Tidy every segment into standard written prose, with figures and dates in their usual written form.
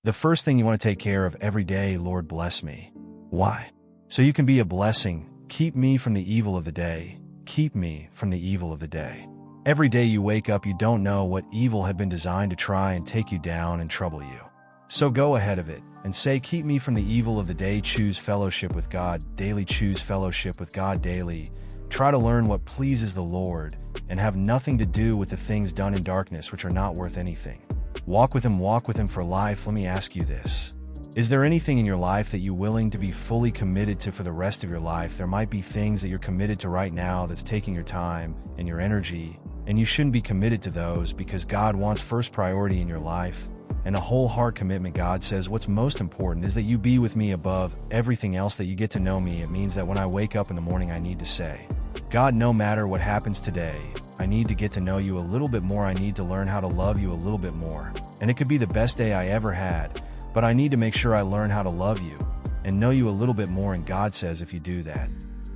The first thing you want to take care of every day, Lord, bless me. Why? So you can be a blessing. Keep me from the evil of the day. Keep me from the evil of the day. Every day you wake up, you don't know what evil had been designed to try and take you down and trouble you. So go ahead of it and say, keep me from the evil of the day. Choose fellowship with God daily. Choose fellowship with God daily. Try to learn what pleases the Lord and have nothing to do with the things done in darkness which are not worth anything. Walk with Him for life. Let me ask you this. Is there anything in your life that you're willing to be fully committed to for the rest of your life? There might be things that you're committed to right now that's taking your time and your energy, and you shouldn't be committed to those because God wants first priority in your life and a whole heart commitment. God says what's most important is that you be with me above everything else, that you get to know me. It means that when I wake up in the morning, I need to say, God, no matter what happens today, I need to get to know you a little bit more. I need to learn how to love you a little bit more. And it could be the best day I ever had, but I need to make sure I learn how to love you and know you a little bit more. And God says if you do that,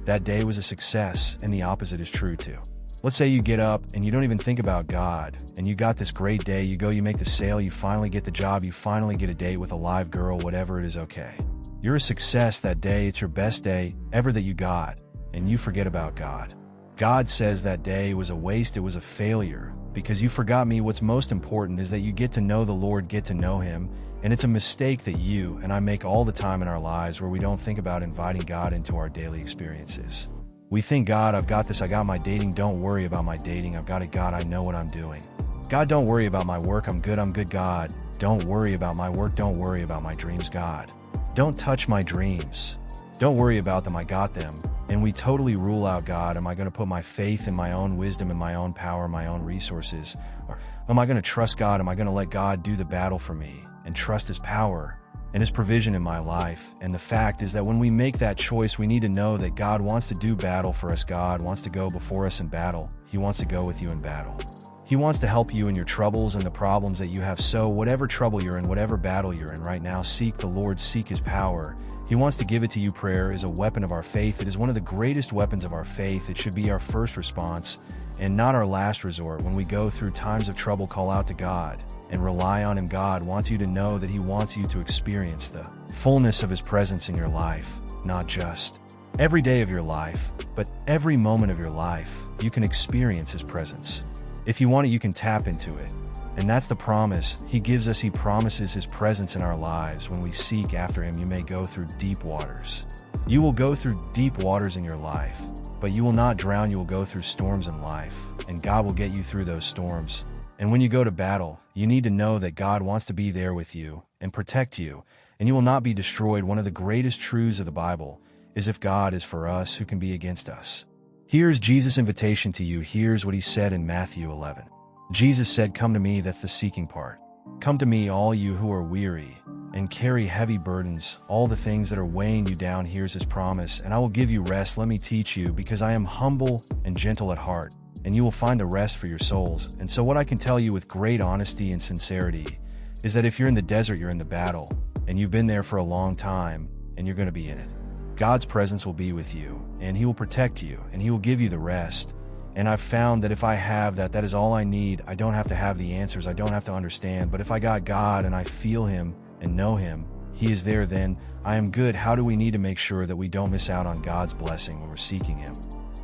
that day was a success, and the opposite is true too. Let's say you get up and you don't even think about God, and you got this great day. You go, you make the sale, you finally get the job, you finally get a date with a live girl, whatever it is, okay. You're a success that day. It's your best day ever that you got, and you forget about God. God says that day was a waste, it was a failure, because you forgot me. What's most important is that you get to know the Lord, get to know Him, and it's a mistake that you and I make all the time in our lives where we don't think about inviting God into our daily experiences. We think, God, I've got this, I got my dating, don't worry about my dating, I've got it, God, I know what I'm doing. God, don't worry about my work, I'm good, God. Don't worry about my work, don't worry about my dreams, God. Don't touch my dreams. Don't worry about them, I got them. And we totally rule out God. Am I going to put my faith in my own wisdom, in my own power, my own resources? Or am I going to trust God? Am I going to let God do the battle for me and trust His power and His provision in my life? And the fact is that when we make that choice, we need to know that God wants to do battle for us. God wants to go before us in battle. He wants to go with you in battle. He wants to help you in your troubles and the problems that you have. So whatever trouble you're in, whatever battle you're in right now, seek the Lord, seek His power. He wants to give it to you. Prayer is a weapon of our faith. It is one of the greatest weapons of our faith. It should be our first response and not our last resort. When we go through times of trouble, call out to God and rely on Him. God wants you to know that He wants you to experience the fullness of His presence in your life, not just every day of your life, but every moment of your life. You can experience His presence. If you want it, you can tap into it. And that's the promise He gives us. He promises His presence in our lives. When we seek after Him, you may go through deep waters. You will go through deep waters in your life, but you will not drown. You will go through storms in life, and God will get you through those storms. And when you go to battle, you need to know that God wants to be there with you and protect you, and you will not be destroyed. One of the greatest truths of the Bible is if God is for us, who can be against us? Here's Jesus' invitation to you. Here's what He said in Matthew 11. Jesus said, come to me, that's the seeking part. Come to me, all you who are weary and carry heavy burdens, all the things that are weighing you down. Here's His promise, and I will give you rest. Let me teach you, because I am humble and gentle at heart, and you will find a rest for your souls. And so what I can tell you with great honesty and sincerity is that if you're in the desert, you're in the battle, and you've been there for a long time, and you're going to be in it. God's presence will be with you, and He will protect you, and He will give you the rest. And I've found that if I have that, that is all I need. I don't have to have the answers. I don't have to understand. But if I got God and I feel Him and know Him, He is there, then I am good. How do we need to make sure that we don't miss out on God's blessing when we're seeking Him?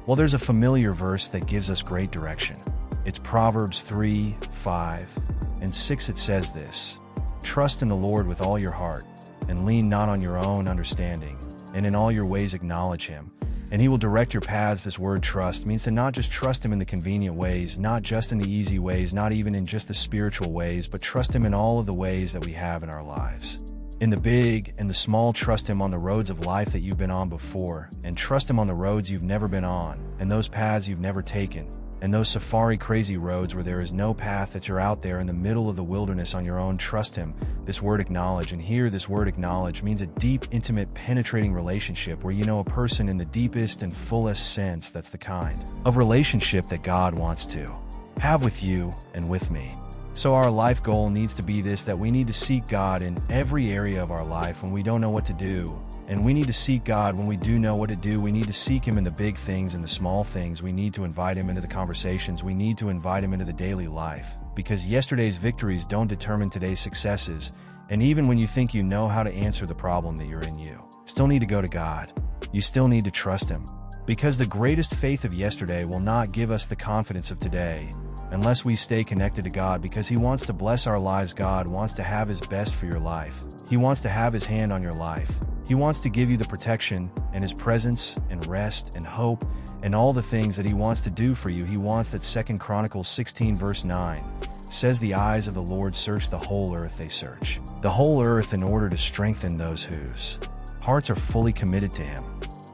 Well, there's a familiar verse that gives us great direction. It's Proverbs 3, 5, and 6. It says this: trust in the Lord with all your heart, and lean not on your own understanding, and in all your ways acknowledge Him, and He will direct your paths. This word trust means to not just trust Him in the convenient ways, not just in the easy ways, not even in just the spiritual ways, but trust Him in all of the ways that we have in our lives. In the big and the small, trust Him on the roads of life that you've been on before, and trust Him on the roads you've never been on, and those paths you've never taken, and those safari crazy roads where there is no path, that you're out there in the middle of the wilderness on your own. Trust Him. This word acknowledge, and here this word acknowledge means a deep, intimate, penetrating relationship where you know a person in the deepest and fullest sense. That's the kind of relationship that God wants to have with you and with me. So our life goal needs to be this, that we need to seek God in every area of our life when we don't know what to do. And we need to seek God when we do know what to do. We need to seek Him in the big things and the small things. We need to invite Him into the conversations. We need to invite Him into the daily life, because yesterday's victories don't determine today's successes, And even when you think you know how to answer the problem that you're in, you still need to go to God. You still need to trust Him. Because the greatest faith of yesterday will not give us the confidence of today unless we stay connected to God, because He wants to bless our lives. God wants to have His best for your life. He wants to have His hand on your life. He wants to give you the protection and His presence and rest and hope and all the things that He wants to do for you. He wants that. 2 Chronicles 16 verse 9 says, "The eyes of the Lord search the whole earth." They search the whole earth in order to strengthen those whose hearts are fully committed to Him.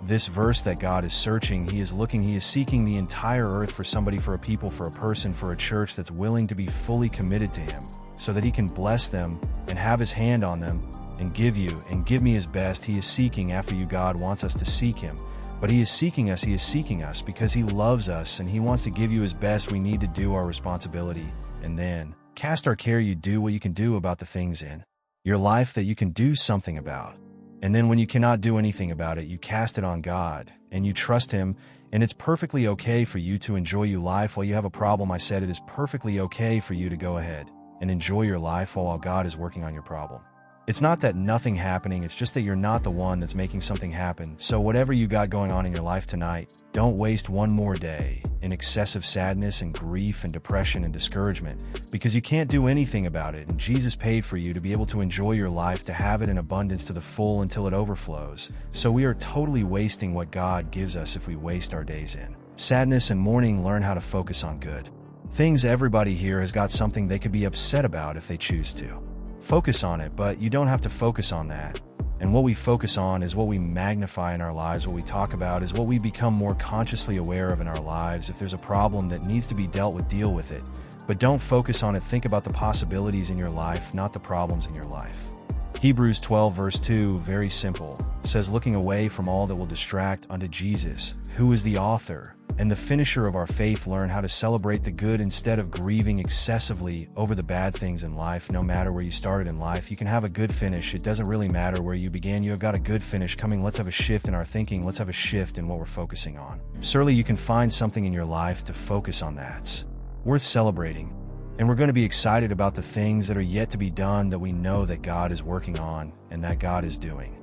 This verse that God is searching, He is looking, He is seeking the entire earth for somebody, for a people, for a person, for a church that's willing to be fully committed to Him so that He can bless them and have His hand on them and give you and give me His best. He is seeking after you. God wants us to seek Him, but He is seeking us because He loves us and He wants to give you His best. We need to do our responsibility and then cast our care. You do what you can do about the things in your life that you can do something about. And then when you cannot do anything about it, you cast it on God and you trust Him. And it's perfectly okay for you to enjoy your life while you have a problem. I said it is perfectly okay for you to go ahead and enjoy your life while God is working on your problem. It's not that nothing happening, it's just that you're not the one that's making something happen. So whatever you got going on in your life tonight, don't waste one more day in excessive sadness and grief and depression and discouragement, because you can't do anything about it. And Jesus paid for you to be able to enjoy your life, to have it in abundance to the full until it overflows. So we are totally wasting what God gives us if we waste our days in sadness and mourning. Learn how to focus on good things. Everybody here has got something they could be upset about if they choose to. Focus on it, but you don't have to focus on that. And what we focus on is what we magnify in our lives. What we talk about is what we become more consciously aware of in our lives. If there's a problem that needs to be dealt with, deal with it. But don't focus on it. Think about the possibilities in your life, not the problems in your life. Hebrews 12 verse 2, very simple, says, "Looking away from all that will distract unto Jesus, who is the author and the finisher of our faith." Learn how to celebrate the good instead of grieving excessively over the bad things in life. No matter where you started in life, you can have a good finish. It doesn't really matter where you began. You have got a good finish coming. Let's have a shift in our thinking. Let's have a shift in what we're focusing on. Surely you can find something in your life to focus on that's worth celebrating. And we're going to be excited about the things that are yet to be done, that we know that God is working on and that God is doing.